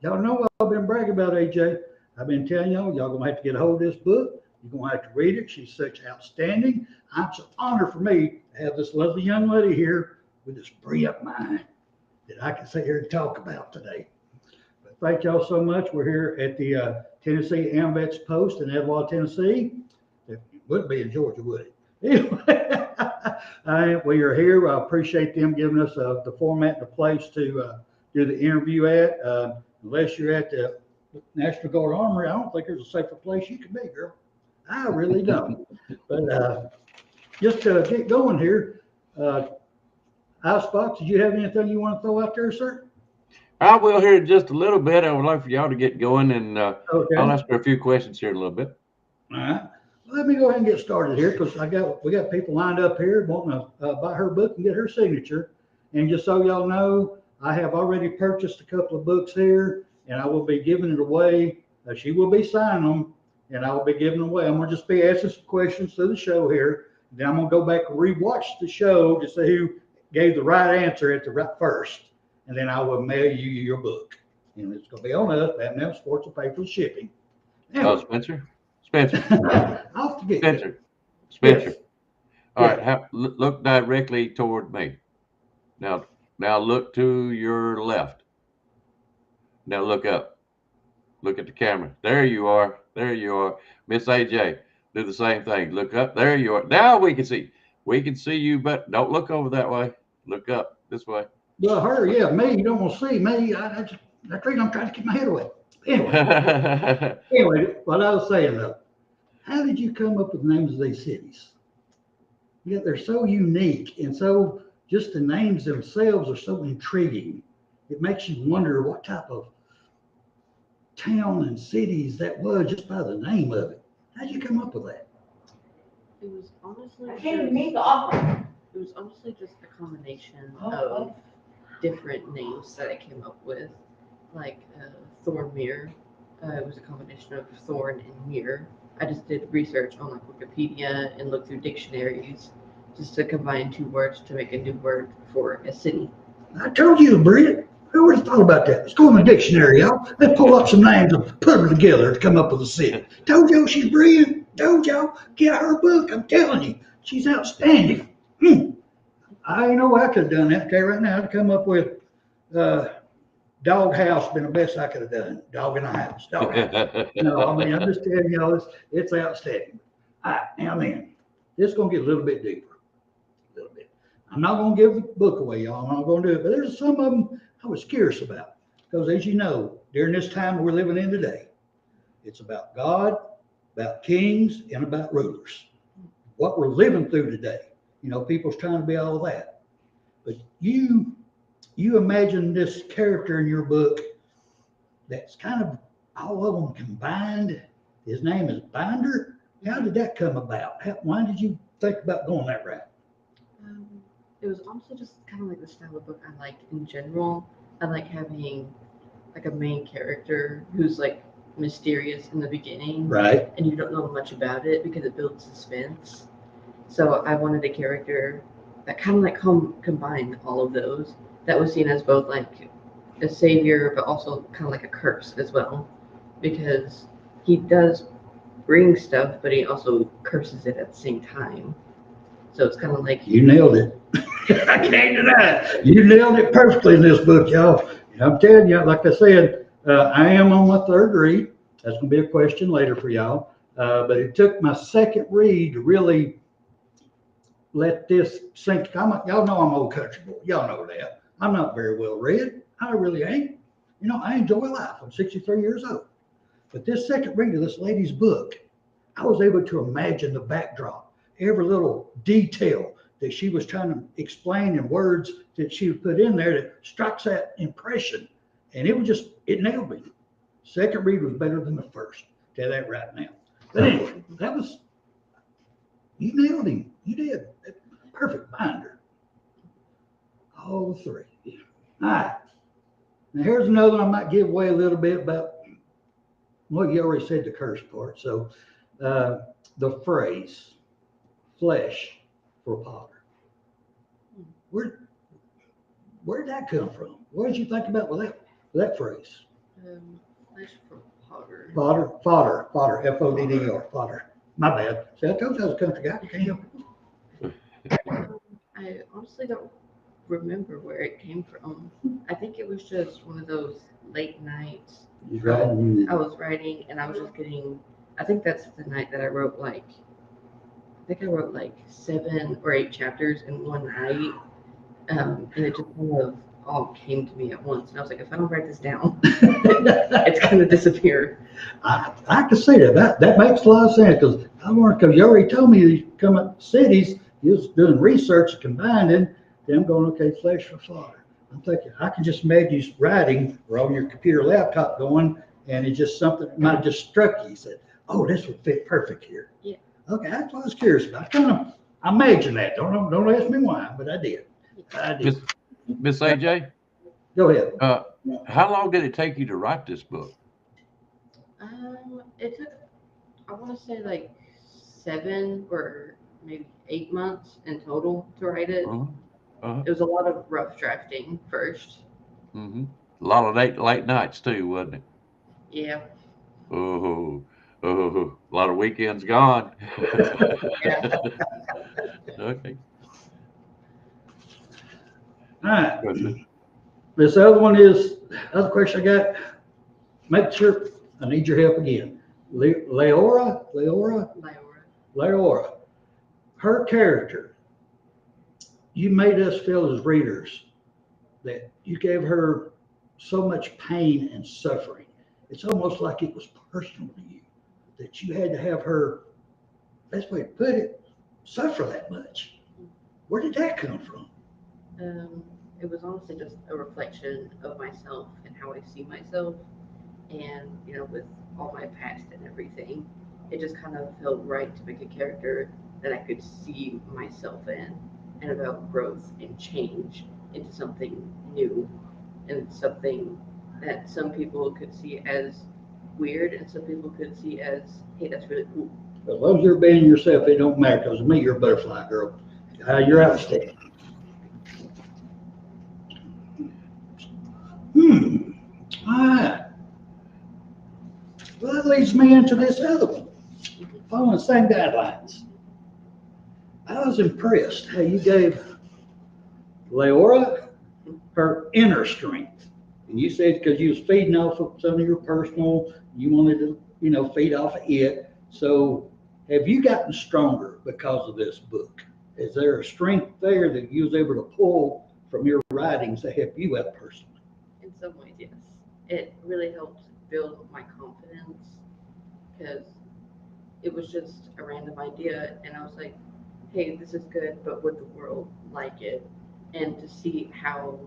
Y'all know I've been bragging about AJ. I've been telling y'all gonna have to get a hold of this book. You're gonna have to read it. She's such outstanding. It's an honor for me to have this lovely young lady here with this brilliant mind that I can sit here and talk about today. But thank y'all so much. We're here at the Tennessee AMVETS Post in Etowah, Tennessee. It wouldn't be in Georgia, would it? Anyway, we are here. I appreciate them giving us the format and the place to do the interview at. Unless you're at the National Guard Armory, I don't think there's a safer place you can be, girl. I really don't. But just to get going here, Icebox, did you have anything you want to throw out there, sir? I will here in just a little bit. I would like for y'all to get going, and Okay. I'll ask for a few questions here in a little bit. All right. Let me go ahead and get started here because we got people lined up here wanting to buy her book and get her signature. And just so y'all know, I have already purchased a couple of books here, and I will be giving it away. She will be signing them, and I will be giving them away. I'm gonna just be asking some questions through the show here. Then I'm gonna go back and rewatch the show to see who gave the right answer at the right first, and then I will mail you your book. And it's gonna be on us. That Sports and Paper shipping. Oh, Spencer. I'll forget. Spencer. Yes. All right. Look directly toward me. Now look to your left. Now look up. Look at the camera. There you are. Miss AJ, do the same thing. Look up. There you are. Now we can see. We can see you, but don't look over that way. Look up this way. Well, her, yeah, me. You don't want to see me. That's the reason I'm trying to keep my head away. Anyway, what I was saying though, how did you come up with the names of these cities? Yet they're so unique and so just the names themselves are so intriguing. It makes you wonder what type of town and cities that was just by the name of it. How'd you come up with that? It was honestly I can't even make the offer. it was honestly just a combination of different names that I came up with, like Thornmere. It was a combination of thorn and mere. I just did research on like Wikipedia and looked through dictionaries just to combine two words to make a new word for a city. I told you, Britt. Who would have thought about that? Let's go in the dictionary, y'all. Let's pull up some names and put them together to come up with a city. Told y'all she's brilliant. Told y'all, get her book. I'm telling you, she's outstanding. I know I could have done that. Okay, right now to come up with dog house been the best I could have done. Dog in a house. Dog house. No, I mean I'm just telling y'all it's outstanding. All right, now then, this is gonna get a little bit deeper. A little bit. I'm not gonna give the book away, y'all. I'm not gonna do it, but there's some of them I was curious about. Because as you know, during this time we're living in today, it's about God, about kings, and about rulers. What we're living through today. You know, people's trying to be all that. But you imagine this character in your book that's kind of all of them combined. His name is Binder. How did that come about? Why did you think about going that route? It was honestly just kind of like the style of book I liked in general. I like having like a main character who's like mysterious in the beginning, Right. and you don't know much about it because it builds suspense. So I wanted a character that kind of like combined all of those. That was seen as both like a savior, but also kind of like a curse as well, because he does bring stuff, but he also curses it at the same time. So it's kind of like You nailed it. I can't deny it. You nailed it perfectly in this book, y'all. And I'm telling you, like I said, I am on my third read. That's going to be a question later for y'all. But it took my second read to really let this sink. Y'all know I'm old country boy. Y'all know that. I'm not very well read. I really ain't. You know, I enjoy life. I'm 63 years old. But this second read of this lady's book, I was able to imagine the backdrop, every little detail that she was trying to explain in words that she would put in there that strikes that impression. And it nailed me. Second read was better than the first. Tell that right now. But anyway, you nailed him. You did. Perfect Binder. All three. All right. Now here's another one I might give away a little bit about. Well, you already said the curse part. So the phrase flesh for potter. Where'd that come from? What did you think about with that phrase? Flesh for Potter. Fodder, F-O-D-D-E-R, fodder. My bad. See, I told you I was a country guy. Can't help it. I honestly don't remember where it came from. I think it was just one of those late nights. He's right. I was writing and I was just getting, I think that's the night that I wrote like 7 or 8 chapters in one night. And it just kind of all came to me at once. And I was like, if I don't write this down, it's going to disappear. I can see that. That makes a lot of sense because you already told me you come up to cities, you was doing research, combining. Then I'm going, okay, flesh for fodder. I'm thinking, I can just imagine you writing or on your computer laptop going, and it's just something that might have just struck you. You said, oh, this would fit perfect here. Yeah. Okay, that's what I was curious about. I imagined that. Don't ask me why, but I did. Miss AJ, Go ahead. how long did it take you to write this book? It took, I want to say like 7 or maybe 8 months in total to write it. It was a lot of rough drafting first. A lot of late nights too, wasn't it? Yeah. Oh, a lot of weekends gone. Yeah. Okay. All right. This other one is, other question I got, make sure, I need your help again. Leora, her character, you made us feel as readers that you gave her so much pain and suffering. It's almost like it was personal to you, that you had to have her, best way to put it, suffer that much. Where did that come from? It was honestly just a reflection of myself and how I see myself. And, with all my past and everything, it just kind of felt right to make a character that I could see myself in, and about growth and change into something new and something that some people could see as weird and some people could see as, hey, that's really cool. As long as you're being yourself, it don't matter, because to me, you're a butterfly, girl. You're outstanding. All right. Well, that leads me into this other one. Following the same guidelines. I was impressed how you gave Leora her inner strength. And you said because you was feeding off of some of your personal, you wanted to, feed off of it. So have you gotten stronger because of this book? Is there a strength there that you was able to pull from your writings to help you out personally? In some ways, yes. It really helped build my confidence because it was just a random idea. And I was like, hey, this is good, but would the world like it? And to see how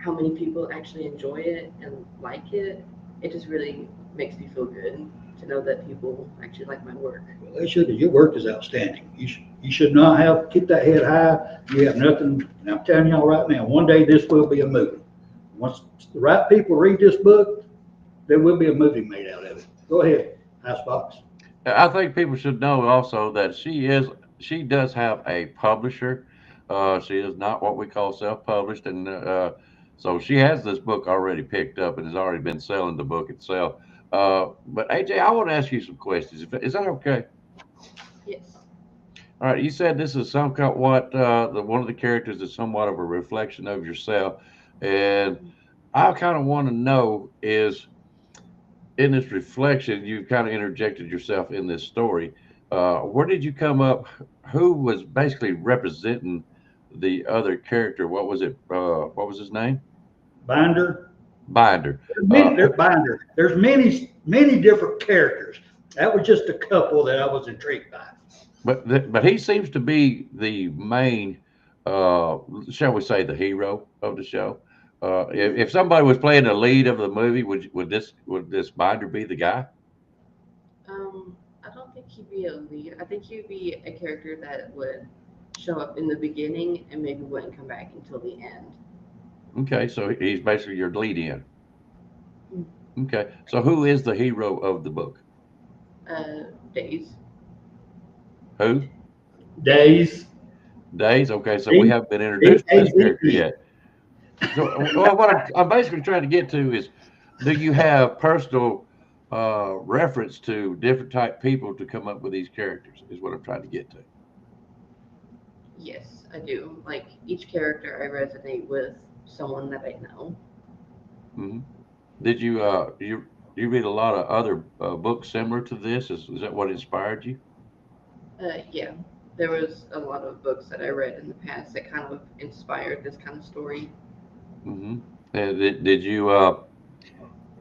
many people actually enjoy it and like it, it just really makes me feel good to know that people actually like my work. Well, they should. Your work is outstanding. You should not have keep that head high. You have nothing. And I'm telling y'all right now, one day this will be a movie. Once the right people read this book, there will be a movie made out of it. Go ahead, Icebox. I think people should know also that she does have a publisher. She is not what we call self-published, and so she has this book already picked up and has already been selling the book itself. But AJ, I want to ask you some questions. Is that okay? Yes. All right. You said this is somewhat one of the characters is somewhat of a reflection of yourself, and I kind of want to know is in this reflection, you've kind of interjected yourself in this story. Where did you come up? Who was basically representing the other character? What was it? What was his name? Binder. Binder. Binder. There's many different characters. That was just a couple that I was intrigued by. But he seems to be the main, shall we say, the hero of the show. If somebody was playing the lead of the movie, would this Binder be the guy? I don't think he'd be a lead. I think he'd be a character that would show up in the beginning and maybe wouldn't come back until the end. Okay, so he's basically your lead in. Okay, so who is the hero of the book? Days. Who? Days. Okay, so we haven't been introduced to this character yet. So, well, what I'm basically trying to get to is, do you have personal reference to different type people to come up with these characters? Is what I'm trying to get to. Yes, I do. Like each character, I resonate with someone that I know. Hmm. Did you read a lot of other books similar to this? Is that what inspired you? Yeah, there was a lot of books that I read in the past that kind of inspired this kind of story. Hmm. And did you?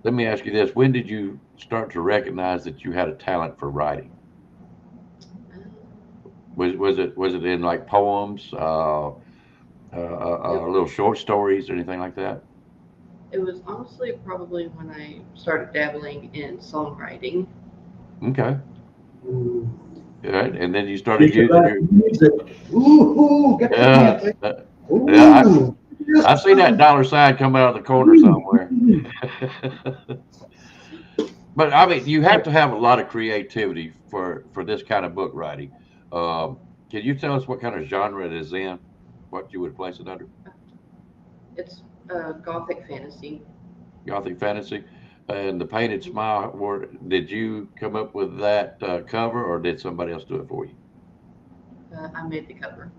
Let me ask you this: when did you start to recognize that you had a talent for writing? Uh, Was it in like poems, it, little short stories, or anything like that? it was honestly probably when I started dabbling in songwriting. Okay. Ooh. All right. And then you started Speak using about your. music. Ooh, got that Uh, man thing. uh, yeah, Ooh. I see that dollar sign come out of the corner somewhere. But I mean, you have to have a lot of creativity for this kind of book writing. Um, can you tell us what kind of genre it is in? What you would place it under? It's gothic fantasy. Gothic fantasy, and the painted smile. Did you come up with that cover, or did somebody else do it for you? I made the cover.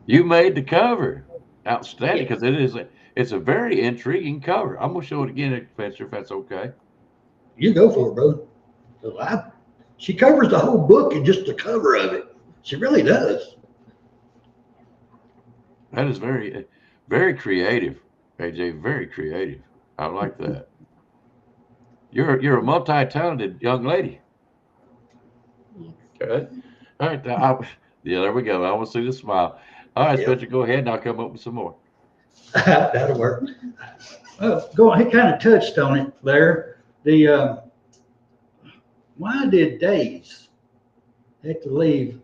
You made the cover. Outstanding, Yes. because it's a very intriguing cover. I'm gonna show it again, Fetcher, if that's okay. You go for it, brother. So she covers the whole book in just the cover of it. She really does. That is very creative, AJ. Very creative. I like that. You're a multi-talented young lady. Yes. Good. All right. Yeah, there we go. I want to see the smile. All right, Yep, Spencer, go ahead and I'll come up with some more. that'll work. Well, go on. He kind of touched on it there. The why did Days have to leave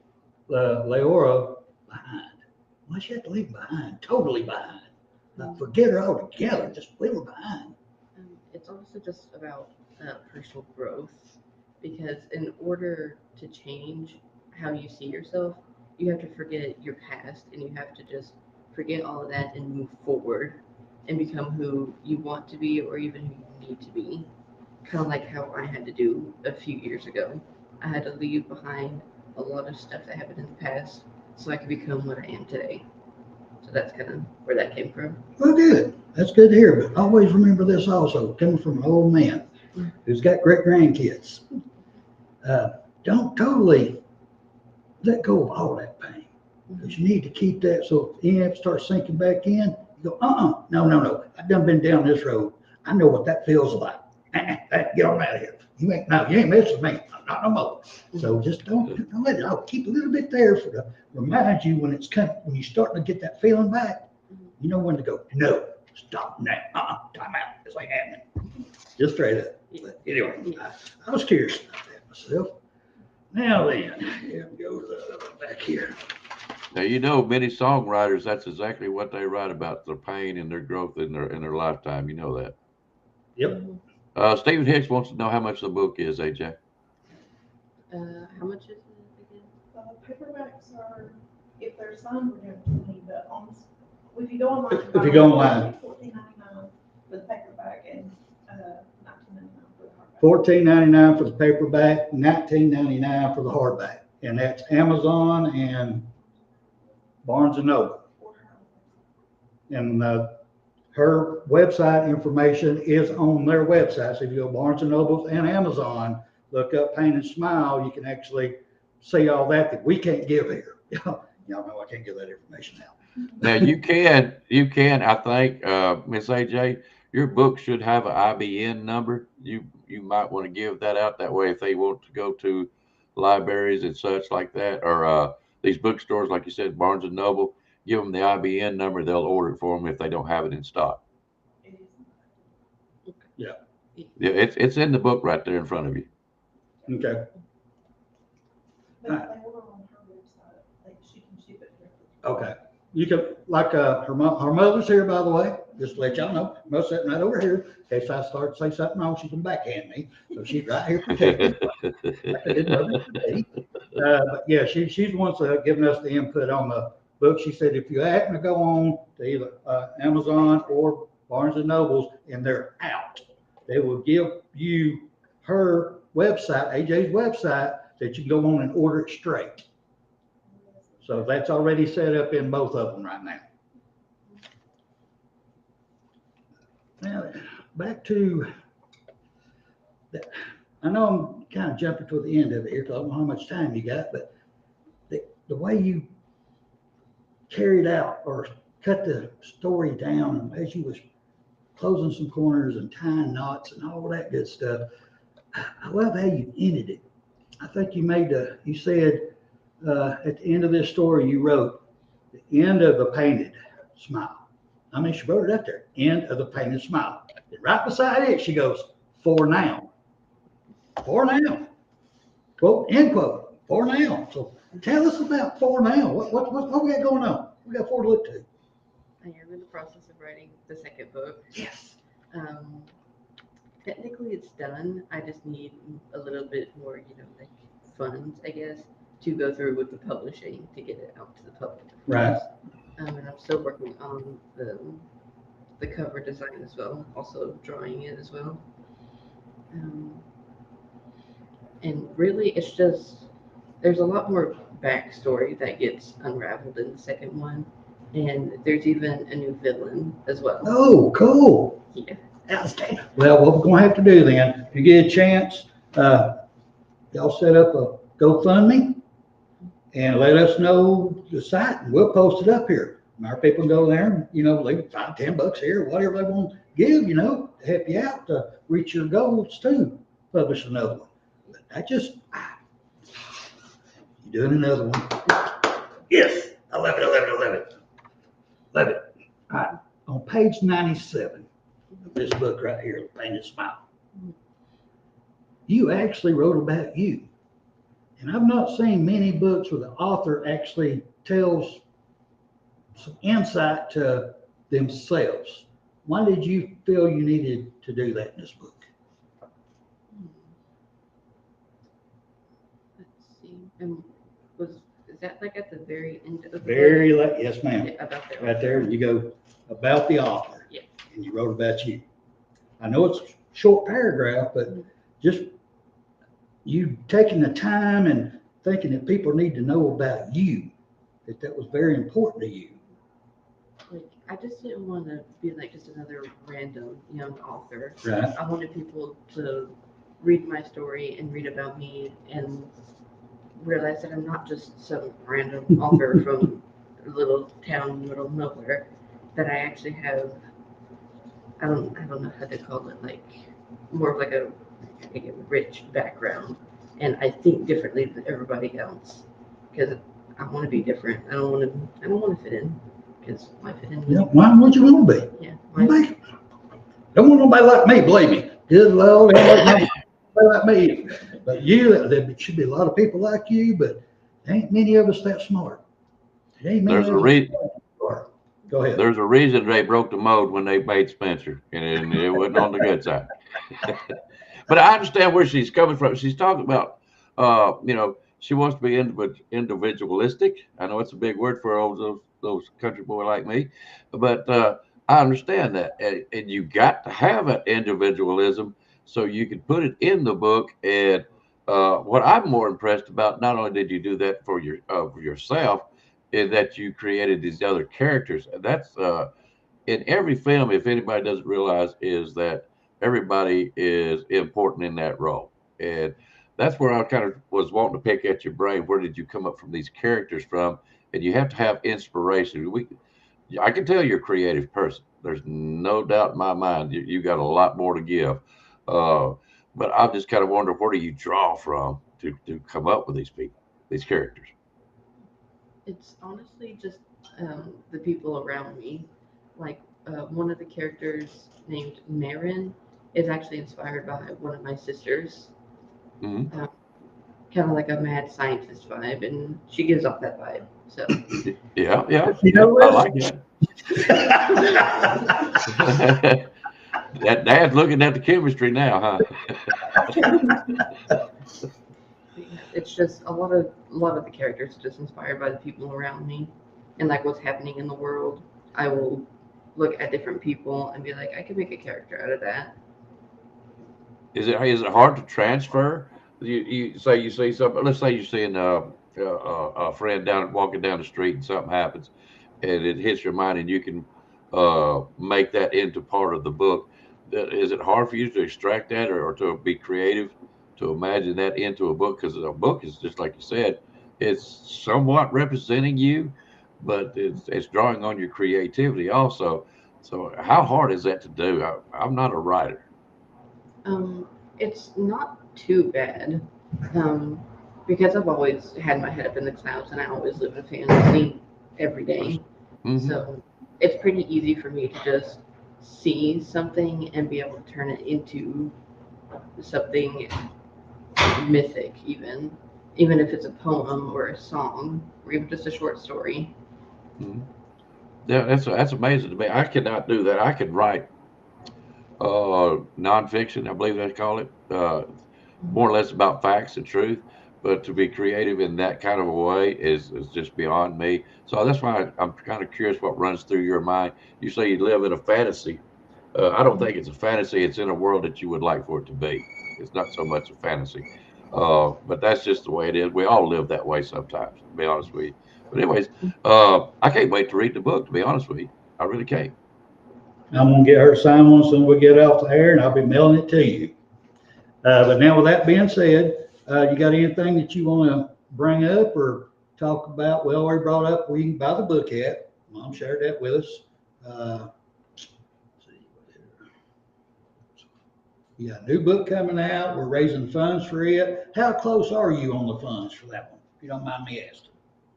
Leora behind? Why she had to leave behind? Totally behind. Not forget her altogether. Just leave her behind. It's also just about personal growth because in order to change how you see yourself, you have to forget your past and you have to just forget all of that and move forward and become who you want to be or even who you need to be. Kind of like how I had to do a few years ago. I had to leave behind a lot of stuff that happened in the past so I could become what I am today. So that's kind of where that came from. Well, good. That's good to hear. But always remember this also, coming from an old man who's got great grandkids. Uh, don't totally let go of all that pain because you need to keep that. So if EF starts sinking back in, you go, no. I've done been down this road. I know what that feels like. Get on out of here. You ain't messing with me. Not no more. So just don't let it. I'll keep a little bit there for to remind you when it's coming, when you're starting to get that feeling back. You know when to go. No, stop now. Time out. This ain't happening. Just straight up. But anyway, I was curious about that myself. Now then, here we go back here. Now many songwriters. That's exactly what they write about: their pain and their growth in their lifetime. You know that. Yep. Stephen Hicks wants to know how much the book is, AJ. How much is it again? Paperbacks are, if they're signed, we're doing 20, but if you go online. If you go online. $14.99 for the paperback and $19.99 for the hardback. $14.99 for the paperback, $19.99 for the hardback, and that's Amazon and Barnes and Noble. And her website information is on their website. So if you go Barnes and Noble and Amazon, look up Pain and Smile, you can actually see all that we can't give here. Y'all know I can't give that information out. Now you can. I think, Miss AJ, your book should have an IBN number. You might want to give that out. That way, if they want to go to libraries and such like that, or these bookstores, like you said, Barnes and Noble, give them the IBN number. They'll order it for them if they don't have it in stock. Yeah. Yeah, it's in the book right there in front of you. Okay. But if they order on her website, she can ship it directly. Okay. You can, like, her mother's here, by the way, just to let y'all know. Mother's sitting right over here. In case I start to say something wrong, she can backhand me. So she's right here protected. Like I did mother today. But yeah, she's the one that's giving us the input on the book. She said if you happen to go on to either Amazon or Barnes and Nobles and they're out, they will give you her website, AJ's website, that you can go on and order it straight. So that's already set up in both of them right now. Now, back to that. I know I'm kind of jumping to the end of it here, because I don't know how much time you got, but the way you carried out or cut the story down as you was closing some corners and tying knots and all that good stuff, I love how you ended it. I think you said at the end of this story, you wrote the end of the painted smile. I mean, she wrote it up there, end of the painted smile. And right beside it, she goes, for now. For now. Quote, end quote, for now. So tell us about for now. What we got going on? We got four to look to. I am in the process of writing the second book. Yes. Technically it's done. I just need a little bit more, like funds, I guess, to go through with the publishing to get it out to the public. Right. And I'm still working on the cover design as well, also drawing it as well. And really, it's just, there's a lot more backstory that gets unraveled in the second one. And there's even a new villain as well. Oh, cool. Yeah. Outstanding. Well, what we're going to have to do then, if you get a chance, y'all set up a GoFundMe and let us know the site, and we'll post it up here. And our people can go there and, leave $5, $10 here, whatever they want to give, to help you out to reach your goals too. Publish another one. But you're doing another one. Yes, I love it, I love it, I love it. Love it. All right, on page 97 of this book right here, The Painted Smile, you actually wrote about you. And I've not seen many books where the author actually tells some insight to themselves. Why did you feel you needed to do that in this book? Let's see. Is that like at the very end of the Very book? late, yes, ma'am. Yeah, about the Right there, you go about the author. Yeah. And you wrote about you. I know it's a short paragraph, but just you taking the time and thinking that people need to know about you, that was very important to you. Like, I just didn't want to be like just another random young author. Right. I wanted people to read my story and read about me and realize that I'm not just some random author from a little town in the middle of nowhere. That I actually have, I don't know how to call it, like more of like a rich background, and I think differently than everybody else because I want to be different. I don't want to fit in because my fit in. Yeah, why would you want to be? Yeah. Don't want nobody like me, believe me. Good Lord, nobody like me. But there should be a lot of people like you, but there ain't many of us that smart. There's a reason. Go ahead. There's a reason they broke the mold when they made Spencer, and it wasn't on the good side. But I understand where she's coming from. She's talking about, she wants to be individualistic. I know it's a big word for those country boy like me, but I understand that, and you got to have an individualism so you can put it in the book. And what I'm more impressed about, not only did you do that for yourself, is that you created these other characters. And that's in every film, if anybody doesn't realize, is that everybody is important in that role. And that's where I kind of was wanting to pick at your brain. Where did you come up from these characters from? And you have to have inspiration. I can tell you're a creative person. There's no doubt in my mind. You got a lot more to give. But I just kind of wonder, where do you draw from to come up with these people, these characters? It's honestly just the people around me. Like one of the characters named Marin is actually inspired by one of my sisters. Mm-hmm. Kind of like a mad scientist vibe, and she gives off that vibe. So yeah, I like that. That Dad's looking at the chemistry now, huh? It's just a lot of the characters are just inspired by the people around me and like what's happening in the world. I will look at different people and be like, I could make a character out of that. Is it hard to transfer? You say you see something. Let's say you're seeing a friend walking down the street and something happens, and it hits your mind, and you can make that into part of the book. Is it hard for you to extract that, or to be creative, to imagine that into a book? Because a book is just like you said, it's somewhat representing you, but it's drawing on your creativity also. So how hard is that to do? I'm not a writer. Um, it's not too bad. Um, because I've always had my head up in the clouds and I always live in a fantasy every day. Hmm. So it's pretty easy for me to just see something and be able to turn it into something mythic, even if it's a poem or a song or even just a short story. Hmm. Yeah, that's amazing to me. I cannot do that. I could write nonfiction, I believe they call it, more or less about facts and truth. But to be creative in that kind of a way is just beyond me. So that's why I'm kind of curious what runs through your mind. You say you live in a fantasy. I don't think it's a fantasy. It's in a world that you would like for it to be. It's not so much a fantasy. But that's just the way it is. We all live that way sometimes, to be honest with you. But anyways, I can't wait to read the book, to be honest with you. I really can't. I'm gonna get her to sign one soon we get off the air, and I'll be mailing it to you. But now with that being said, you got anything that you want to bring up or talk about? We already brought up where you can buy the book at. Mom shared that with us. Uh, you got a new book coming out. We're raising funds for it. How close are you on the funds for that one? If you don't mind me asking,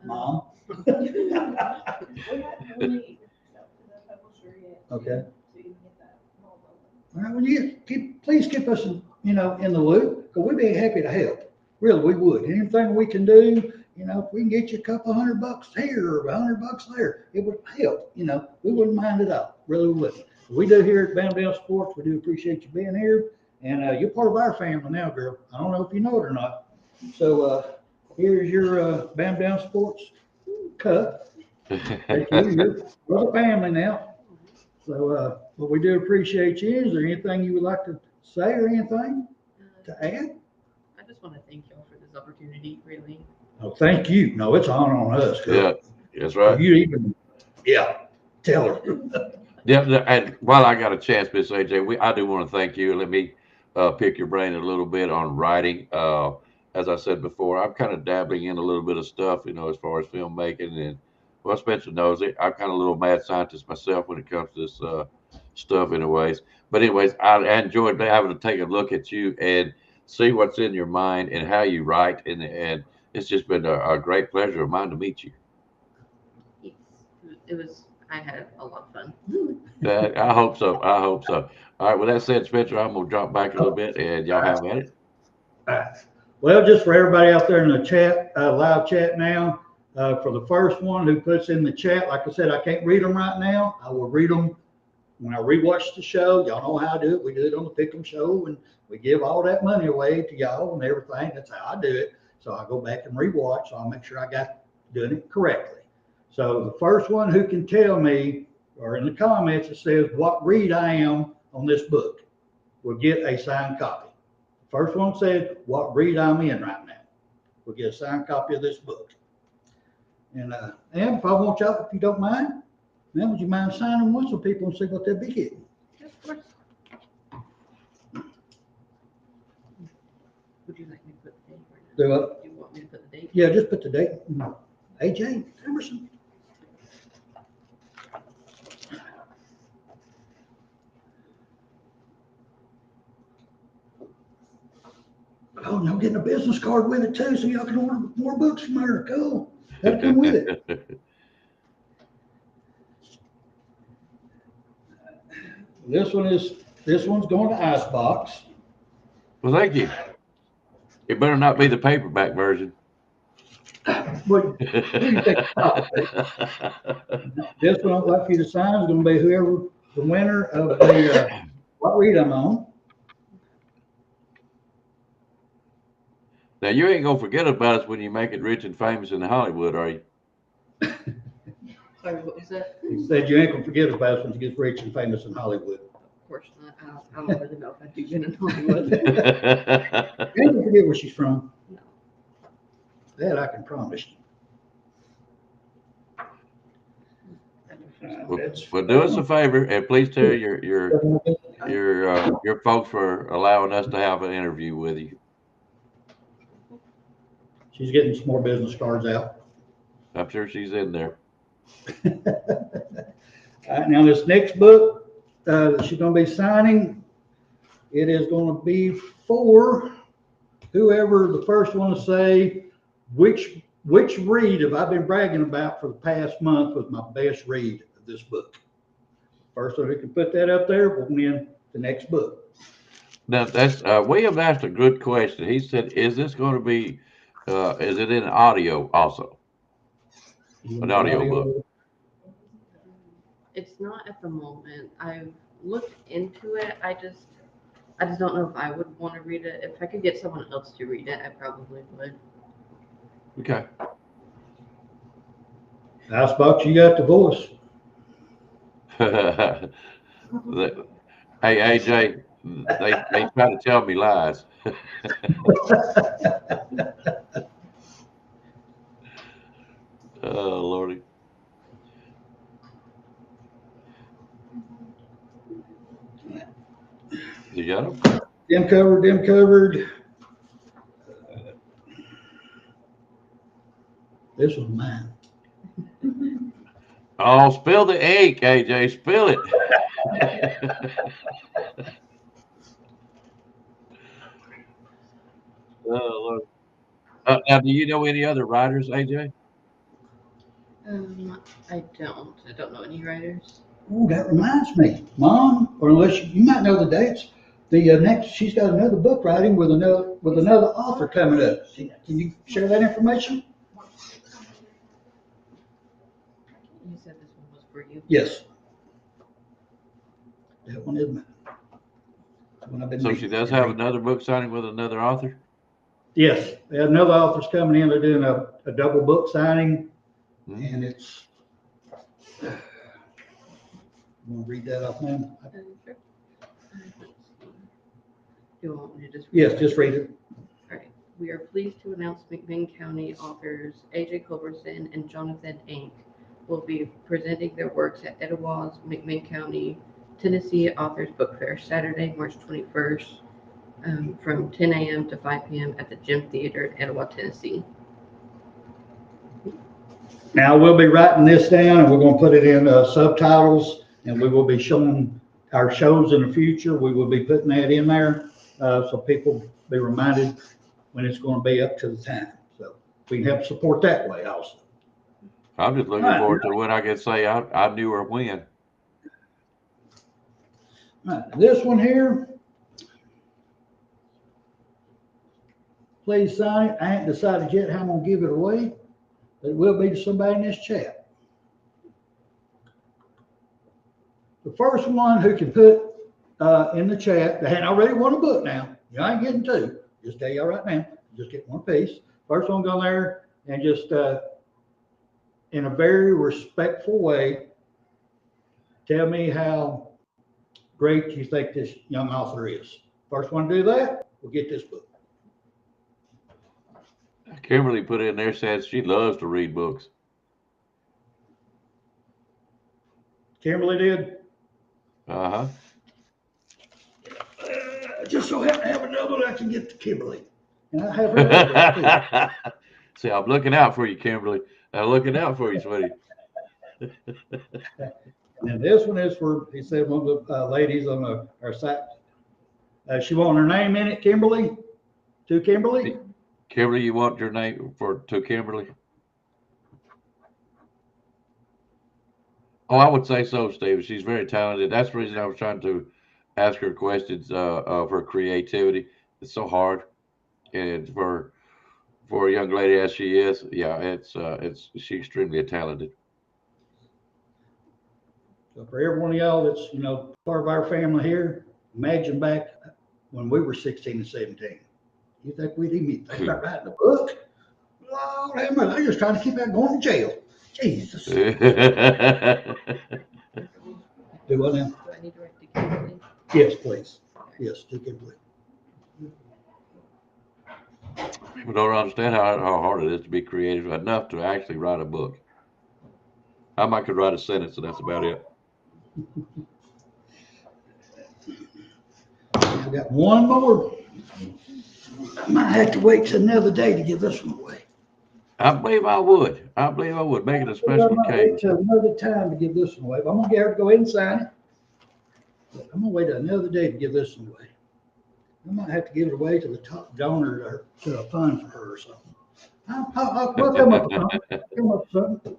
Mom. We hadn't really reached out to the publisher yet. Okay. To even get that ball rolling. All right, well, please keep us, in the loop, because we'd be happy to help. Really, we would. Anything we can do, if we can get you a couple $100 here or $100 there, it would help. We wouldn't mind at all. Really, we wouldn't. We do here at Bam Down Sports. We do appreciate you being here, and you're part of our family now, girl. I don't know if you know it or not. So here's your Bam Down Sports cup. Thank you. You're the family now. So, but we do appreciate you. Is there anything you would like to say or anything to add? I just want to thank y'all for this opportunity, really. Oh, thank you. No, it's on us, Yeah, girl. that's right. You even, yeah, tell her. Yeah, and while I got a chance, Miss AJ, I do want to thank you. Let me pick your brain a little bit on writing. As I said before, I'm kind of dabbling in a little bit of stuff, as far as filmmaking. And well, Spencer knows it. I'm kind of a little mad scientist myself when it comes to this stuff, anyways. But anyways, I enjoyed having to take a look at you and see what's in your mind and how you write. And it's just been a great pleasure of mine to meet you. Yes, it was. I had a lot of fun. I hope so. I hope so. All right. With that said, Spencer, I'm gonna drop back a little bit, and y'all have at it. Well, just for everybody out there in the chat, live chat now, for the first one who puts in the chat, like I said, I can't read them right now. I will read them when I rewatch the show. Y'all know how I do it. We do it on the Pickem show, and we give all that money away to y'all and everything. That's how I do it. So I go back and rewatch, so I'll make sure I got doing it correctly. So the first one who can tell me, or in the comments, it says what read I am on this book will get a signed copy. First one said what read I'm in right now will get a signed copy of this book. And if I want y'all, if you don't mind, man, would you mind signing one so people can see what they'll be getting? Yes, of course. Would you like me to put the date? Do what? Do you want me to put the date? Yeah, just put the date. AJ Culberson. Oh, and I'm getting a business card with it too, so y'all can order more books from her. Cool. That'll come with it. This one's going to Icebox. Well, thank you. It better not be the paperback version. What do you think? This one I'd like for you to sign is going to be whoever the winner of the what read I'm on. Now you ain't gonna forget about us when you make it rich and famous in Hollywood, are you? Sorry, what was that? He said you ain't gonna forget about us when you get rich and famous in Hollywood. course not. I don't really know if I'd do good in Hollywood. I don't forget where she's from. No. That I can promise you. Well, do us a favor and please tell your folks for allowing us to have an interview with you. She's getting some more business cards out. I'm sure she's in there. All right, now this next book that she's going to be signing, it is going to be for whoever the first one to say which read have I been bragging about for the past month was my best read of this book. First one who can put that up there will win the next book. Now that's William asked a good question. He said, "Is this going to be? Is it in audio also? An audio book?" It's not at the moment. I've looked into it. I just don't know if I would want to read it. If I could get someone else to read it, I probably would. Okay. Icebox, you got the voice. Hey AJ, they try to tell me lies. Oh Lordy. You got them? Them covered. This was mine. Oh, spill the ink, AJ. Spill it. Oh Lord. Now, do you know any other writers, AJ? I don't know any writers. Oh, that reminds me, Mom, or unless you might know the dates. The next, she's got another book writing with another author coming up. Can you share that information? You said this one was for you. Yes. That one is mine. One I've been So reading. she does have another book signing with another author? Yes, another author's coming in. They're doing a double book signing, and it's. I'm gonna read that off now. Sure. Do you want me to just Yes, just read it. All right. We are pleased to announce McMinn County authors AJ Culberson and Jonathan Ink will be presenting their works at Etowah's McMinn County, Tennessee Authors Book Fair, Saturday, March 21st, from 10 a.m. to 5 p.m. at the Gym Theater in Etowah, Tennessee. Now we'll be writing this down, and we're gonna put it in subtitles, and we will be showing our shows in the future. We will be putting that in there, so people be reminded when it's going to be up to the time. So we can help support that way also. I'm just looking forward to when I can say I knew her when. Right, this one here, please sign it. I ain't decided yet how I'm gonna give it away, but it will be to somebody in this chat. The first one who can put in the chat, they had already won a book now. You ain't getting two. Just tell y'all right now, just get one piece. First one go there and just in a very respectful way, tell me how great you think this young author is. First one to do that, we'll get this book. Kimberly put in there, says she loves to read books. Kimberly did. Uh-huh. Just so happen to have another one I can get to Kimberly. And I have her. See, I'm looking out for you, Kimberly. I'm looking out for you, sweetie. And this one is for, he said, one of the ladies on our site. She want her name in it, Kimberly? To Kimberly? Kimberly, you want your name to Kimberly? Oh, I would say so, Steve. She's very talented. That's the reason I was trying to ask her questions of her creativity. It's so hard, and for a young lady as she is, yeah, she's extremely talented. So for every one of y'all that's, part of our family here, imagine back when we were 16 and 17. You think we'd even think about writing a book? Lord have mercy, I'm just trying to keep out going to jail. Jesus. Do what now? Do I need to write to Kimberly? Yes, please. Yes, you can please. People don't understand how hard it is to be creative enough to actually write a book. I might could write a sentence, and that's about it. I got one more. I might have to wait till another day to give this one away. I believe I would. I believe I would make it a I special might occasion. wait till another time to give this one away. But I'm gonna get her to go ahead and sign it. But I'm gonna wait another day to give this one away. I might have to give it away to the top donor or to a fund for her or something. We'll come up with something. Come up with something.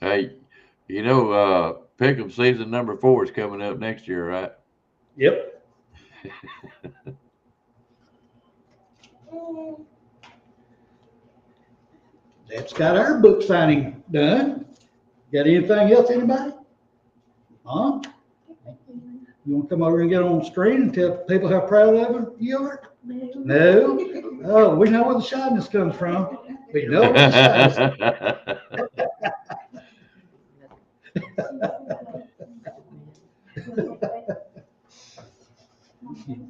Hey, Pickem season number 4 is coming up next year, right? Yep. That's got our book signing done. Got anything else, anybody? Huh? You want to come over and get on the screen and tell people how proud of you are? No? Oh, we know where the shyness comes from. We know where the shyness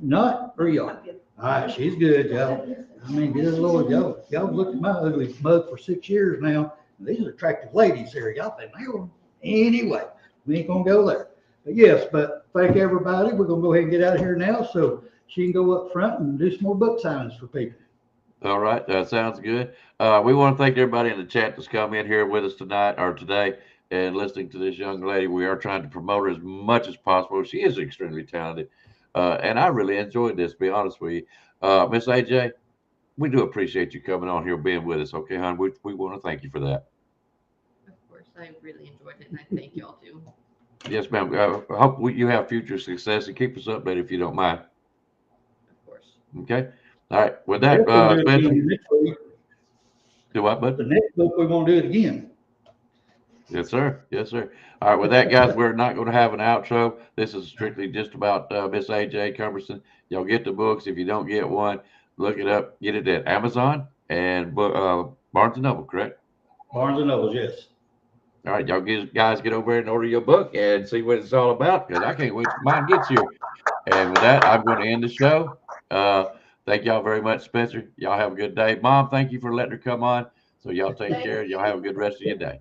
Not, or you are? All right, she's good, y'all. I mean, good Lord, y'all looked at my ugly mug for 6 years now. These are attractive ladies here. Y'all think, well, anyway, we ain't gonna go there. But yes, thank everybody. We're gonna go ahead and get out of here now so she can go up front and do some more book signings for people. All right, that sounds good. We want to thank everybody in the chat that's come in here with us tonight or today and listening to this young lady. We are trying to promote her as much as possible. She is extremely talented, and I really enjoyed this, to be honest with you. Miss AJ, we do appreciate you coming on here, being with us. Okay, hon, we want to thank you for that. Of course, I really enjoyed it, and I thank y'all too. Yes, ma'am. I hope you have future success and keep us updated if you don't mind. Of course. Okay. All right. With that, Spencer. Do what, bud? The next book, we're gonna do it again. Yes, sir. Yes, sir. All right. With that, guys, we're not going to have an outro. This is strictly just about Miss AJ Culberson. Y'all get the books. If you don't get one, look it up. Get it at Amazon and Barnes and Noble, correct? Barnes and Noble, yes. All right, y'all guys get over there and order your book and see what it's all about, because I can't wait till mine gets here. And with that, I'm going to end the show. Thank y'all very much, Spencer. Y'all have a good day. Mom, thank you for letting her come on. So y'all take care. Y'all have a good rest of your day.